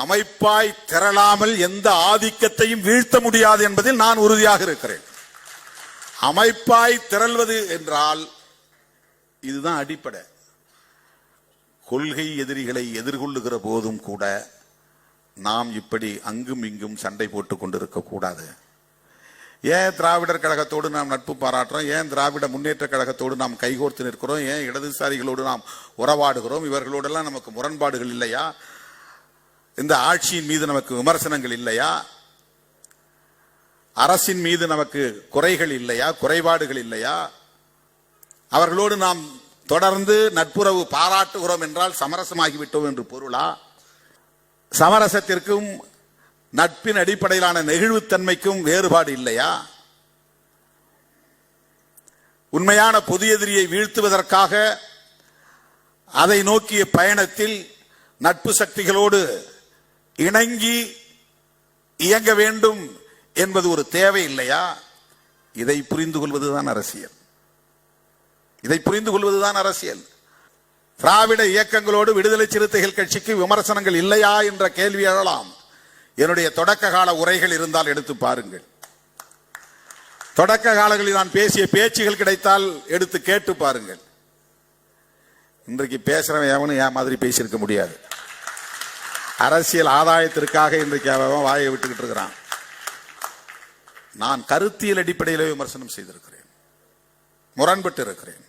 அமைப்பாய் திரளாமல் எந்த ஆதிக்கத்தையும் வீழ்த்த முடியாது என்பதில் நான் உறுதியாக இருக்கிறேன். அமைப்பாய் திரள்வது என்றால் இதுதான் அடிப்படை. கொள்கை எதிரிகளை எதிர்கொள்ளுகிற போதும் கூட நாம் இப்படி அங்கும் இங்கும் சண்டை போட்டுக் கொண்டிருக்க கூடாது. ஏன் திராவிடர் கழகத்தோடு நாம் நட்பு பாராட்டுறோம்? ஏன் திராவிட முன்னேற்ற கழகத்தோடு நாம் கைகோர்த்து நிற்கிறோம்? ஏன் இடதுசாரிகளோடு நாம் உறவாடுகிறோம்? இவர்களோடெல்லாம் நமக்கு முரண்பாடுகள் இல்லையா? இந்த ஆட்சியின் மீது நமக்கு விமர்சனங்கள் இல்லையா? அரசின் மீது நமக்கு குறைகள் இல்லையா? குறைபாடுகள் இல்லையா? அவர்களோடு நாம் தொடர்ந்து நட்புறவு பாராட்டுகிறோம் என்றால் சமரசமாகிவிட்டோம் என்று பொருளா? சமரசத்திற்கும் நட்பின் அடிப்படையிலான நெகிழ்வுத்தன்மைக்கும் வேறுபாடு இல்லையா? உண்மையான பொது எதிரியை வீழ்த்துவதற்காக அதை நோக்கிய பயணத்தில் நட்பு சக்திகளோடு இணங்கி இயங்க வேண்டும் என்பது ஒரு தேவை இல்லையா? இதை புரிந்து கொள்வதுதான் அரசியல். இதை புரிந்து கொள்வதுதான் அரசியல். திராவிட இயக்கங்களோடு விடுதலை சிறுத்தைகள் கட்சிக்கு விமர்சனங்கள் இல்லையா என்ற கேள்வி எழலாம். என்னுடைய தொடக்க கால உரைகள் இருந்தால் எடுத்து பாருங்கள். தொடக்க காலங்களில் நான் பேசிய பேச்சுகள் கிடைத்தால் எடுத்து கேட்டு பாருங்கள். இன்றைக்கு பேசுறவன் எவனும் என் மாதிரி பேசியிருக்க முடியாது. அரசியல் ஆதாயத்திற்காக இன்றைக்கு அவன் வாயை விட்டுக்கிட்டு இருக்கிறான். நான் கருத்தியல் அடிப்படையில் விமர்சனம் செய்திருக்கிறேன், முரண்பட்டு இருக்கிறேன்.